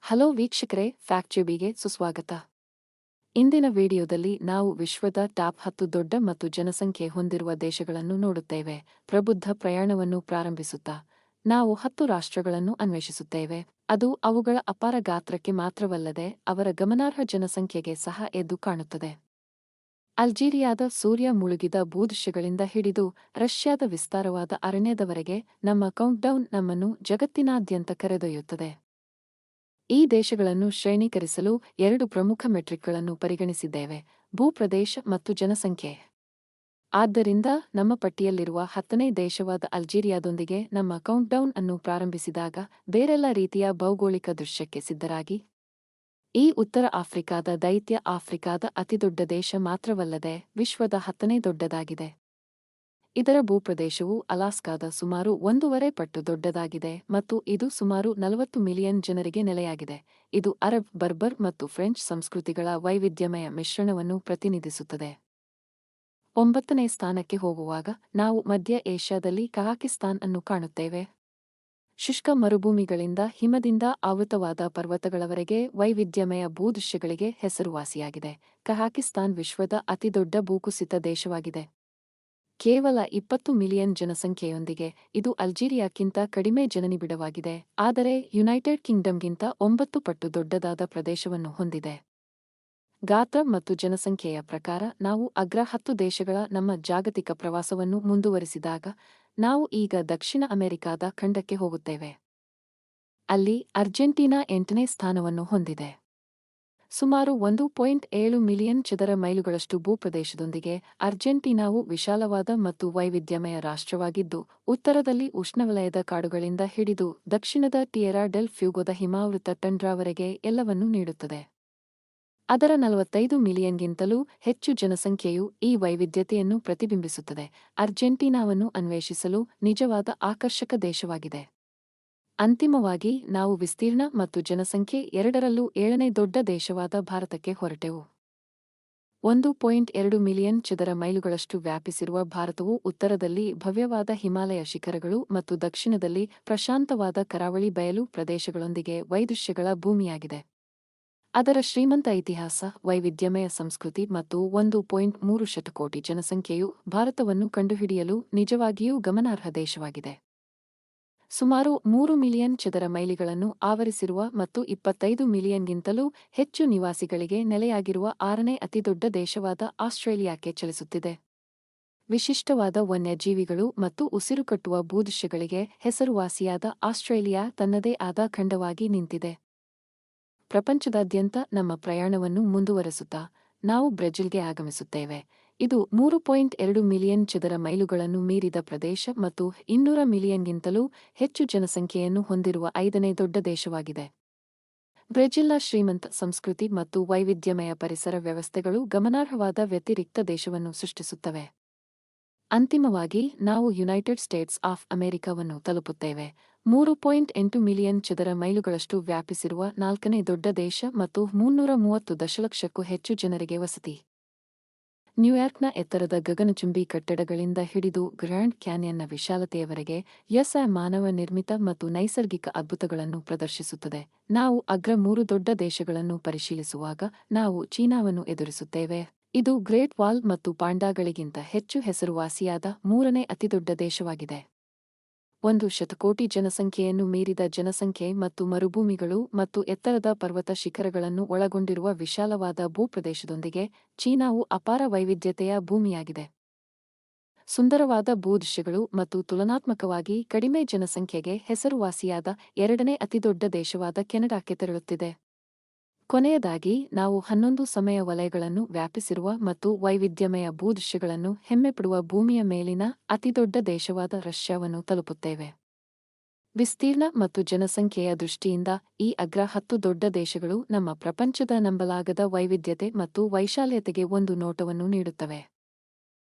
Hello ವೀಕ್ಷಕರೇ, ಫ್ಯಾಕ್ಟ್ರಿಬಿಗೆ ಸುಸ್ವಾಗತ. ಇಂದಿನ ವಿಡಿಯೋದಲ್ಲಿ ನಾವು ವಿಶ್ವದ ಟಾಪ್ 10 ದೊಡ್ಡ ಮತ್ತು ಜನಸಂಖ್ಯೆ ಹೊಂದಿರುವ ದೇಶಗಳನ್ನು ನೋಡುತ್ತೇವೆ. ಪ್ರಬುದ್ಧ ಪ್ರಯಾಣವನ್ನು ಪ್ರಾರಂಭಿಸುತ್ತಾ ನಾವು 10 ರಾಷ್ಟ್ರಗಳನ್ನು ಅನ್ವೇಷಿಸುತ್ತೇವೆ. ಅದು ಅವುಗಳ ಅಪಾರ ಗಾತ್ರಕ್ಕೆ ಮಾತ್ರವಲ್ಲದೆ ಅವರ ಗಮನಾರ್ಹ ಜನಸಂಖ್ಯೆಗೆ ಸಹ ಎದ್ದು ಕಾಣುತ್ತದೆ. ಅಲ್ಜೀರಿಯಾದ ಸೂರ್ಯ ಮುಳುಗಿದ ಭೂದೃಶ್ಯಗಳಿಂದ ಹಿಡಿದು ರಷ್ಯಾದ ವಿಸ್ತಾರವಾದ ಅರಣ್ಯದವರೆಗೆ ನಮ್ಮ ಕೌಂಟ್ಡೌನ್ ನಮ್ಮನ್ನು ಜಗತ್ತಿನಾದ್ಯಂತ ಕರೆದೊಯ್ಯುತ್ತದೆ. ಈ ದೇಶಗಳನ್ನು ಶ್ರೇಣೀಕರಿಸಲು 2 ಪ್ರಮುಖ ಮೆಟ್ರಿಕ್ಗಳನ್ನು ಪರಿಗಣಿಸಿದ್ದೇವೆ: ಭೂಪ್ರದೇಶ ಮತ್ತು ಜನಸಂಖ್ಯೆ. ಆದ್ದರಿಂದ ನಮ್ಮ ಪಟ್ಟಿಯಲ್ಲಿರುವ 10ನೇ ದೇಶವಾದ ಅಲ್ಜೀರಿಯಾದೊಂದಿಗೆ ನಮ್ಮ ಕೌಂಟ್ಡೌನ್ ಅನ್ನು ಪ್ರಾರಂಭಿಸಿದಾಗ ಬೇರೆಲ್ಲ ರೀತಿಯ ಭೌಗೋಳಿಕ ದೃಶ್ಯಕ್ಕೆ ಸಿದ್ಧರಾಗಿ. ಈ ಉತ್ತರ ಆಫ್ರಿಕಾದ ದೈತ್ಯ ಆಫ್ರಿಕಾದ ಅತಿದೊಡ್ಡ ದೇಶ ಮಾತ್ರವಲ್ಲದೆ ವಿಶ್ವದ 10ನೇ ದೊಡ್ಡದಾಗಿದೆ. ಇದರ ಭೂಪ್ರದೇಶವು ಅಲಾಸ್ಕಾದ ಸುಮಾರು 1.5 ಪಟ್ಟು ದೊಡ್ಡದಾಗಿದೆ ಮತ್ತು ಇದು ಸುಮಾರು 40 ಮಿಲಿಯನ್ ಜನರಿಗೆ ನೆಲೆಯಾಗಿದೆ. ಇದು ಅರಬ್, ಬರ್ಬರ್ ಮತ್ತು ಫ್ರೆಂಚ್ ಸಂಸ್ಕೃತಿಗಳ ವೈವಿಧ್ಯಮಯ ಮಿಶ್ರಣವನ್ನು ಪ್ರತಿನಿಧಿಸುತ್ತದೆ. 9ನೇ ಸ್ಥಾನಕ್ಕೆ ಹೋಗುವಾಗ ನಾವು ಮಧ್ಯ ಏಷ್ಯಾದಲ್ಲಿ ಕಜಾಕಿಸ್ತಾನ್ ಅನ್ನು ಕಾಣುತ್ತೇವೆ. ಶುಷ್ಕ ಮರುಭೂಮಿಗಳಿಂದ ಹಿಮದಿಂದ ಆವೃತವಾದ ಪರ್ವತಗಳವರೆಗೆ ವೈವಿಧ್ಯಮಯ ಭೂದೃಶ್ಯಗಳಿಗೆ ಹೆಸರುವಾಸಿಯಾಗಿದೆ. ಕಜಾಕಿಸ್ತಾನ್ ವಿಶ್ವದ ಅತಿದೊಡ್ಡ ಭೂಕುಸಿತ ದೇಶವಾಗಿದೆ. ಕೇವಲ 20 ಮಿಲಿಯನ್ ಜನಸಂಖ್ಯೆಯೊಂದಿಗೆ ಇದು ಅಲ್ಜೀರಿಯಾಕ್ಕಿಂತ ಕಡಿಮೆ ಜನನಿಬಿಡವಾಗಿದೆ, ಆದರೆ ಯುನೈಟೆಡ್ ಕಿಂಗ್ಡಮ್ಗಿಂತ 9 ಪಟ್ಟು ದೊಡ್ಡದಾದ ಪ್ರದೇಶವನ್ನು ಹೊಂದಿದೆ. ಗಾತ್ರ ಮತ್ತು ಜನಸಂಖ್ಯೆಯ ಪ್ರಕಾರ ನಾವು ಅಗ್ರ 10 ದೇಶಗಳ ನಮ್ಮ ಜಾಗತಿಕ ಪ್ರವಾಸವನ್ನು ಮುಂದುವರಿಸಿದಾಗ ನಾವು ಈಗ ದಕ್ಷಿಣ ಅಮೆರಿಕಾದ ಖಂಡಕ್ಕೆ ಹೋಗುತ್ತೇವೆ. ಅಲ್ಲಿ ಅರ್ಜೆಂಟೀನಾ 8ನೇ ಸ್ಥಾನವನ್ನು ಹೊಂದಿದೆ. ಸುಮಾರು 1.7 ಮಿಲಿಯನ್ ಚದರ ಮೈಲುಗಳಷ್ಟು ಭೂಪ್ರದೇಶದೊಂದಿಗೆ ಅರ್ಜೆಂಟೀನಾವು ವಿಶಾಲವಾದ ಮತ್ತು ವೈವಿಧ್ಯಮಯ ರಾಷ್ಟ್ರವಾಗಿದ್ದು, ಉತ್ತರದಲ್ಲಿ ಉಷ್ಣವಲಯದ ಕಾಡುಗಳಿಂದ ಹಿಡಿದು ದಕ್ಷಿಣದ ಟಿಯೆರಾ ಡೆಲ್ ಫ್ಯೂಗೊದ ಹಿಮಾವೃತ ಟಂಡ್ರಾವರೆಗೆ ಎಲ್ಲವನ್ನೂ ನೀಡುತ್ತದೆ. ಅದರ 45 ಮಿಲಿಯನ್ಗಿಂತಲೂ ಹೆಚ್ಚು ಜನಸಂಖ್ಯೆಯು ಈ ವೈವಿಧ್ಯತೆಯನ್ನು ಪ್ರತಿಬಿಂಬಿಸುತ್ತದೆ. ಅರ್ಜೆಂಟೀನಾವನ್ನು ಅನ್ವೇಷಿಸಲು ನಿಜವಾದ ಆಕರ್ಷಕ ದೇಶವಾಗಿದೆ. ಅಂತಿಮವಾಗಿ ನಾವು ವಿಸ್ತೀರ್ಣ ಮತ್ತು ಜನಸಂಖ್ಯೆ ಎರಡರಲ್ಲೂ 7ನೇ ದೊಡ್ಡ ದೇಶವಾದ ಭಾರತಕ್ಕೆ ಹೊರಟೆವು. 1.2 ಮಿಲಿಯನ್ ಚದರ ಮೈಲುಗಳಷ್ಟು ವ್ಯಾಪಿಸಿರುವ ಭಾರತವು ಉತ್ತರದಲ್ಲಿ ಭವ್ಯವಾದ ಹಿಮಾಲಯ ಶಿಖರಗಳು ಮತ್ತು ದಕ್ಷಿಣದಲ್ಲಿ ಪ್ರಶಾಂತವಾದ ಕರಾವಳಿ ಬಯಲು ಪ್ರದೇಶಗಳೊಂದಿಗೆ ವೈದೃಶ್ಯಗಳ ಭೂಮಿಯಾಗಿದೆ. ಅದರ ಶ್ರೀಮಂತ ಇತಿಹಾಸ, ವೈವಿಧ್ಯಮಯ ಸಂಸ್ಕೃತಿ ಮತ್ತು 1.3 ಶತಕೋಟಿ ಜನಸಂಖ್ಯೆಯು ಭಾರತವನ್ನು ಕಂಡುಹಿಡಿಯಲು ನಿಜವಾಗಿಯೂ ಗಮನಾರ್ಹ ದೇಶವಾಗಿದೆ. ಸುಮಾರು 3 ಮಿಲಿಯನ್ ಚದರ ಮೈಲಿಗಳನ್ನು ಆವರಿಸಿರುವ ಮತ್ತು 25 ಮಿಲಿಯನ್ಗಿಂತಲೂ ಹೆಚ್ಚು ನಿವಾಸಿಗಳಿಗೆ ನೆಲೆಯಾಗಿರುವ 6ನೇ ಅತಿದೊಡ್ಡ ದೇಶವಾದ ಆಸ್ಟ್ರೇಲಿಯಾಕ್ಕೆ ಚಲಿಸುತ್ತಿದೆ. ವಿಶಿಷ್ಟವಾದ ವನ್ಯಜೀವಿಗಳು ಮತ್ತು ಉಸಿರುಕಟ್ಟುವ ಭೂದೃಶ್ಯಗಳಿಗೆ ಹೆಸರುವಾಸಿಯಾದ ಆಸ್ಟ್ರೇಲಿಯಾ ತನ್ನದೇ ಆದ ಖಂಡವಾಗಿ ನಿಂತಿದೆ. ಪ್ರಪಂಚದಾದ್ಯಂತ ನಮ್ಮ ಪ್ರಯಾಣವನ್ನು ಮುಂದುವರೆಸುತ್ತಾ ನಾವು ಬ್ರೆಜಿಲ್ಗೆ ಆಗಮಿಸುತ್ತೇವೆ. ಇದು 3.2 ಮಿಲಿಯನ್ ಚದರ ಮೈಲುಗಳನ್ನು ಮೀರಿದ ಪ್ರದೇಶ ಮತ್ತು 200 ಮಿಲಿಯನ್ಗಿಂತಲೂ ಹೆಚ್ಚು ಜನಸಂಖ್ಯೆಯನ್ನು ಹೊಂದಿರುವ 5ನೇ ದೊಡ್ಡ ದೇಶವಾಗಿದೆ. ಬ್ರೆಜಿಲ್ನ ಶ್ರೀಮಂತ ಸಂಸ್ಕೃತಿ ಮತ್ತು ವೈವಿಧ್ಯಮಯ ಪರಿಸರ ವ್ಯವಸ್ಥೆಗಳು ಗಮನಾರ್ಹವಾದ ವ್ಯತಿರಿಕ್ತ ದೇಶವನ್ನು ಸೃಷ್ಟಿಸುತ್ತವೆ. ಅಂತಿಮವಾಗಿ ನಾವು ಯುನೈಟೆಡ್ ಸ್ಟೇಟ್ಸ್ ಆಫ್ ಅಮೆರಿಕವನ್ನು ತಲುಪುತ್ತೇವೆ. 3.8 ಮಿಲಿಯನ್ ಚದರ ಮೈಲುಗಳಷ್ಟು ವ್ಯಾಪಿಸಿರುವ 4ನೇ ದೊಡ್ಡ ದೇಶ ಮತ್ತು 330 ದಶಲಕ್ಷಕ್ಕೂ ಹೆಚ್ಚು ಜನರಿಗೆ ವಸತಿ. ನ್ಯೂಯಾರ್ಕ್ನ ಎತ್ತರದ ಗಗನಚುಂಬಿ ಕಟ್ಟಡಗಳಿಂದ ಹಿಡಿದು ಗ್ರ್ಯಾಂಡ್ ಕ್ಯಾನ್ಯನ್ನ ವಿಶಾಲತೆಯವರೆಗೆ ಮಾನವ ನಿರ್ಮಿತ ಮತ್ತು ನೈಸರ್ಗಿಕ ಅದ್ಭುತಗಳನ್ನು ಪ್ರದರ್ಶಿಸುತ್ತದೆ. ನಾವು ಅಗ್ರ 3 ದೊಡ್ಡ ದೇಶಗಳನ್ನು ಪರಿಶೀಲಿಸುವಾಗ ನಾವು ಚೀನಾವನ್ನು ಎದುರಿಸುತ್ತೇವೆ. ಇದು ಗ್ರೇಟ್ ವಾಲ್ ಮತ್ತು ಪಾಂಡಾಗಳಿಗಿಂತ ಹೆಚ್ಚು ಹೆಸರುವಾಸಿಯಾದ 3ನೇ ಅತಿದೊಡ್ಡ ದೇಶವಾಗಿದೆ. 1 ಶತಕೋಟಿ ಜನಸಂಖ್ಯೆಯನ್ನು ಮೀರಿದ ಜನಸಂಖ್ಯೆ ಮತ್ತು ಮರುಭೂಮಿಗಳು ಮತ್ತು ಎತ್ತರದ ಪರ್ವತ ಶಿಖರಗಳನ್ನು ಒಳಗೊಂಡಿರುವ ವಿಶಾಲವಾದ ಭೂಪ್ರದೇಶದೊಂದಿಗೆ ಚೀನಾವು ಅಪಾರ ವೈವಿಧ್ಯತೆಯ ಭೂಮಿಯಾಗಿದೆ. ಸುಂದರವಾದ ಭೂದೃಶ್ಯಗಳು ಮತ್ತು ತುಲನಾತ್ಮಕವಾಗಿ ಕಡಿಮೆ ಜನಸಂಖ್ಯೆಗೆ ಹೆಸರುವಾಸಿಯಾದ 2ನೇ ಅತಿದೊಡ್ಡ ದೇಶವಾದ ಕೆನಡಾಕ್ಕೆ ತೆರಳುತ್ತಿದೆ. ಕೊನೆಯದಾಗಿ ನಾವು 11 ಸಮಯ ವಲಯಗಳನ್ನು ವ್ಯಾಪಿಸಿರುವ ಮತ್ತು ವೈವಿಧ್ಯಮಯ ಭೂದೃಶ್ಯಗಳನ್ನು ಹೆಮ್ಮೆಪಡುವ ಭೂಮಿಯ ಮೇಲಿನ ಅತಿದೊಡ್ಡ ದೇಶವಾದ ರಷ್ಯಾವನ್ನು ತಲುಪುತ್ತೇವೆ. ವಿಸ್ತೀರ್ಣ ಮತ್ತು ಜನಸಂಖ್ಯೆಯ ದೃಷ್ಟಿಯಿಂದ ಈ ಅಗ್ರ 10 ದೊಡ್ಡ ದೇಶಗಳು ನಮ್ಮ ಪ್ರಪಂಚದ ನಂಬಲಾಗದ ವೈವಿಧ್ಯತೆ ಮತ್ತು ವೈಶಾಲ್ಯತೆಗೆ ಒಂದು ನೋಟವನ್ನು ನೀಡುತ್ತವೆ.